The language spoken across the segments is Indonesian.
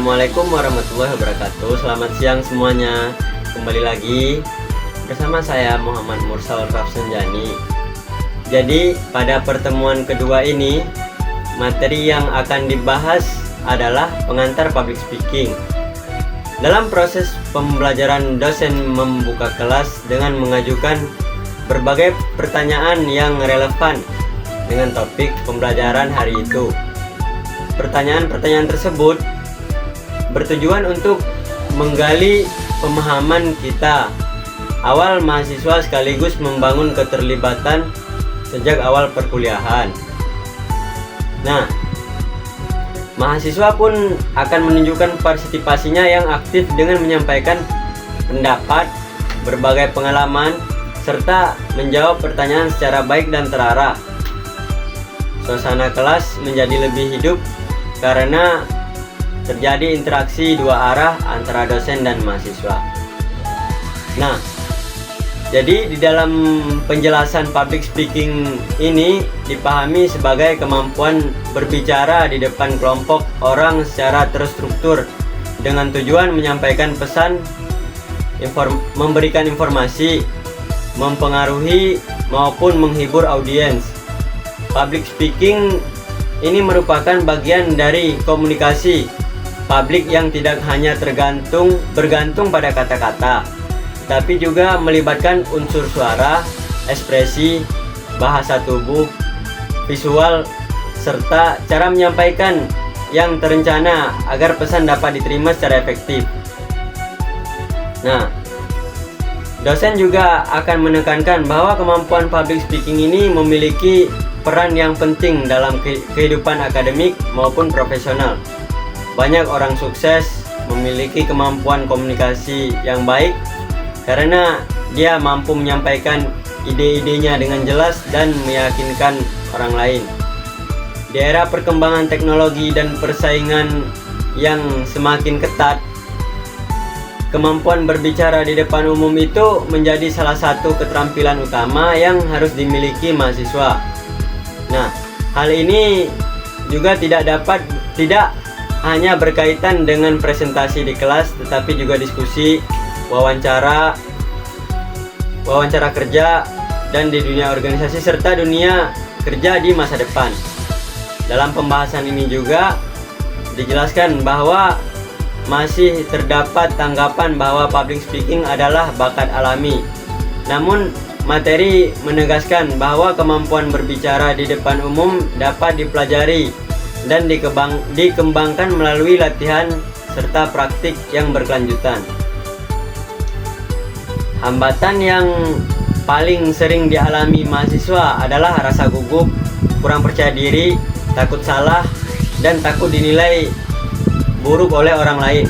Assalamualaikum warahmatullahi wabarakatuh. Selamat siang semuanya. Kembali lagi bersama saya Muhammad Mursal Rafsanjani. Jadi pada pertemuan kedua ini, materi yang akan dibahas adalah pengantar public speaking. Dalam proses pembelajaran, dosen membuka kelas dengan mengajukan berbagai pertanyaan yang relevan dengan topik pembelajaran hari itu. Pertanyaan-pertanyaan tersebut bertujuan untuk menggali pemahaman kita awal mahasiswa sekaligus membangun keterlibatan sejak awal perkuliahan. Nah, mahasiswa pun akan menunjukkan partisipasinya yang aktif dengan menyampaikan pendapat, berbagai pengalaman, serta menjawab pertanyaan secara baik dan terarah. Suasana kelas menjadi lebih hidup karena terjadi interaksi dua arah antara dosen dan mahasiswa. Nah, jadi di dalam penjelasan public speaking ini dipahami sebagai kemampuan berbicara di depan kelompok orang secara terstruktur dengan tujuan menyampaikan pesan, memberikan informasi, mempengaruhi maupun menghibur audiens. Public speaking ini merupakan bagian dari komunikasi publik yang tidak hanya bergantung pada kata-kata, tapi juga melibatkan unsur suara, ekspresi, bahasa tubuh, visual, serta cara menyampaikan yang terencana agar pesan dapat diterima secara efektif. Nah, dosen juga akan menekankan bahwa kemampuan public speaking ini memiliki peran yang penting dalam kehidupan akademik maupun profesional. Banyak orang sukses memiliki kemampuan komunikasi yang baik karena dia mampu menyampaikan ide-idenya dengan jelas dan meyakinkan orang lain. Di era perkembangan teknologi dan persaingan yang semakin ketat, kemampuan berbicara di depan umum itu menjadi salah satu keterampilan utama yang harus dimiliki mahasiswa. Nah, hal ini juga tidak hanya berkaitan dengan presentasi di kelas, tetapi juga diskusi, wawancara kerja, dan di dunia organisasi serta dunia kerja di masa depan. Dalam pembahasan ini juga dijelaskan bahwa masih terdapat tanggapan bahwa public speaking adalah bakat alami. Namun, materi menegaskan bahwa kemampuan berbicara di depan umum dapat dipelajari dan dikembangkan melalui latihan serta praktik yang berkelanjutan. Hambatan yang paling sering dialami mahasiswa adalah rasa gugup, kurang percaya diri, takut salah, dan takut dinilai buruk oleh orang lain.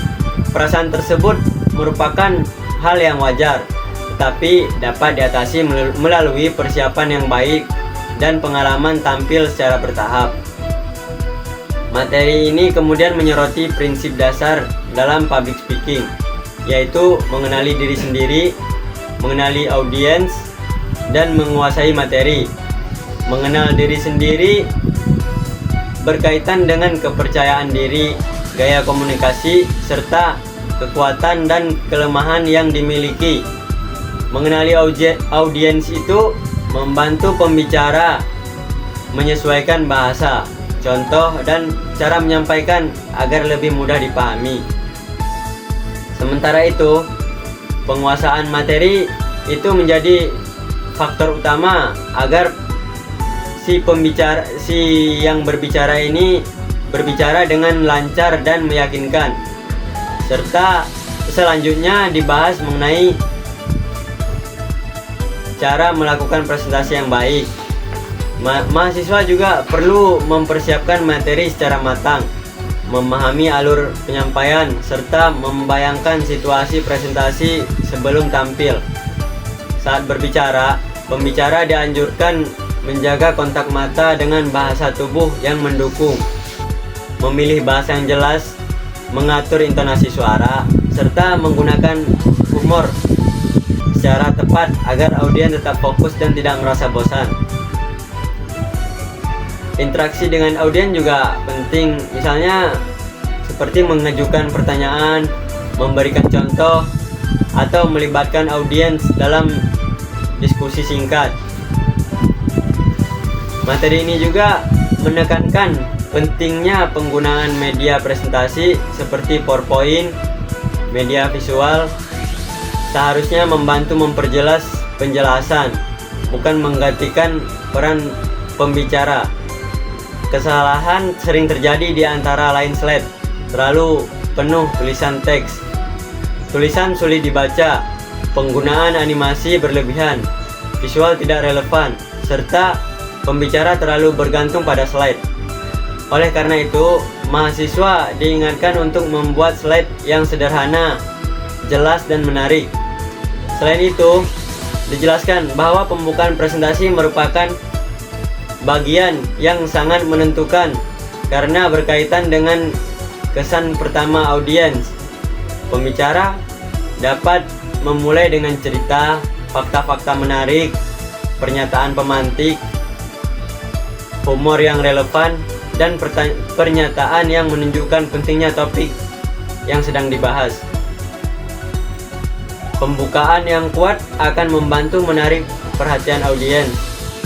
Perasaan tersebut merupakan hal yang wajar, tetapi dapat diatasi melalui persiapan yang baik dan pengalaman tampil secara bertahap. Materi ini kemudian menyoroti prinsip dasar dalam public speaking, yaitu mengenali diri sendiri, mengenali audiens, dan menguasai materi. Mengenal diri sendiri berkaitan dengan kepercayaan diri, gaya komunikasi, serta kekuatan dan kelemahan yang dimiliki. Mengenali audiens itu membantu pembicara menyesuaikan bahasa, contoh, dan cara menyampaikan agar lebih mudah dipahami. Sementara itu, penguasaan materi itu menjadi faktor utama agar si yang berbicara ini berbicara dengan lancar dan meyakinkan. Serta selanjutnya dibahas mengenai cara melakukan presentasi yang baik. Mahasiswa juga perlu mempersiapkan materi secara matang, memahami alur penyampaian, serta membayangkan situasi presentasi sebelum tampil. Saat berbicara, pembicara dianjurkan menjaga kontak mata dengan bahasa tubuh yang mendukung, memilih bahasa yang jelas, mengatur intonasi suara, serta menggunakan humor secara tepat agar audiens tetap fokus dan tidak merasa bosan. Interaksi dengan audiens juga penting, misalnya seperti mengajukan pertanyaan, memberikan contoh, atau melibatkan audiens dalam diskusi singkat. Materi ini juga menekankan pentingnya penggunaan media presentasi seperti PowerPoint, media visual, seharusnya membantu memperjelas penjelasan, bukan menggantikan peran pembicara. Kesalahan sering terjadi di antara lain slide terlalu penuh tulisan teks, tulisan sulit dibaca, penggunaan animasi berlebihan, visual tidak relevan, serta pembicara terlalu bergantung pada slide. Oleh karena itu, mahasiswa diingatkan untuk membuat slide yang sederhana, jelas, dan menarik. Selain itu, dijelaskan bahwa pembukaan presentasi merupakan bagian yang sangat menentukan karena berkaitan dengan kesan pertama audiens. Pembicara dapat memulai dengan cerita, fakta-fakta menarik, pernyataan pemantik, humor yang relevan, dan pernyataan yang menunjukkan pentingnya topik yang sedang dibahas. Pembukaan yang kuat akan membantu menarik perhatian audiens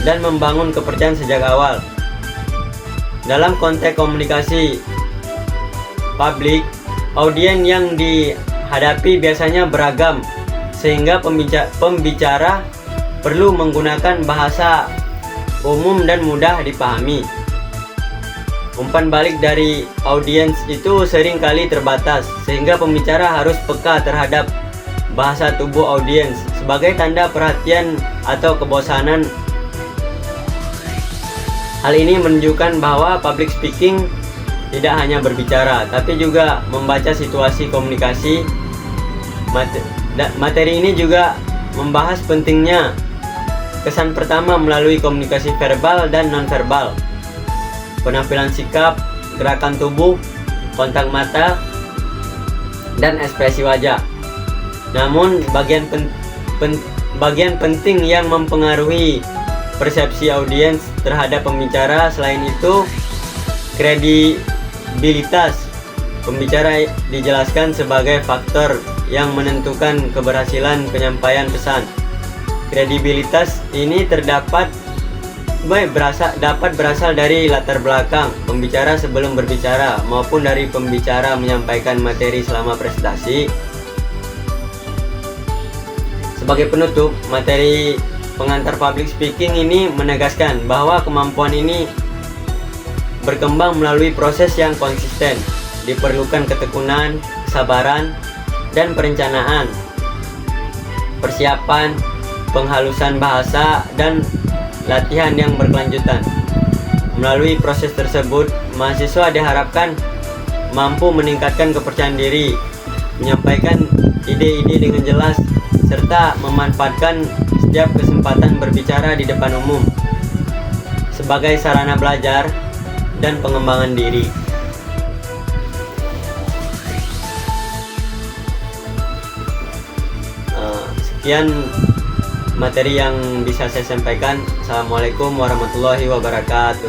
dan membangun kepercayaan sejak awal. Dalam konteks komunikasi publik, audiens yang dihadapi biasanya beragam, sehingga pembicara perlu menggunakan bahasa umum dan mudah dipahami. Umpan balik dari audiens itu sering kali terbatas, sehingga pembicara harus peka terhadap bahasa tubuh audiens sebagai tanda perhatian atau kebosanan. Hal ini menunjukkan bahwa public speaking tidak hanya berbicara, tapi juga membaca situasi komunikasi. Materi ini juga membahas pentingnya kesan pertama melalui komunikasi verbal dan nonverbal, penampilan sikap, gerakan tubuh, kontak mata, dan ekspresi wajah. Namun, bagian penting yang mempengaruhi persepsi audiens terhadap pembicara selain itu kredibilitas. Pembicara dijelaskan sebagai faktor yang menentukan keberhasilan penyampaian pesan. Kredibilitas ini dapat berasal dari latar belakang pembicara sebelum berbicara maupun dari pembicara menyampaikan materi selama presentasi. Sebagai penutup, materi pengantar public speaking ini menegaskan bahwa kemampuan ini berkembang melalui proses yang konsisten. Diperlukan ketekunan, kesabaran, dan perencanaan, persiapan, penghalusan bahasa, dan latihan yang berkelanjutan. Melalui proses tersebut, mahasiswa diharapkan mampu meningkatkan kepercayaan diri, menyampaikan ide-ide dengan jelas, serta memanfaatkan setiap kesempatan berbicara di depan umum sebagai sarana belajar dan pengembangan diri. Sekian materi yang bisa saya sampaikan. Assalamualaikum warahmatullahi wabarakatuh.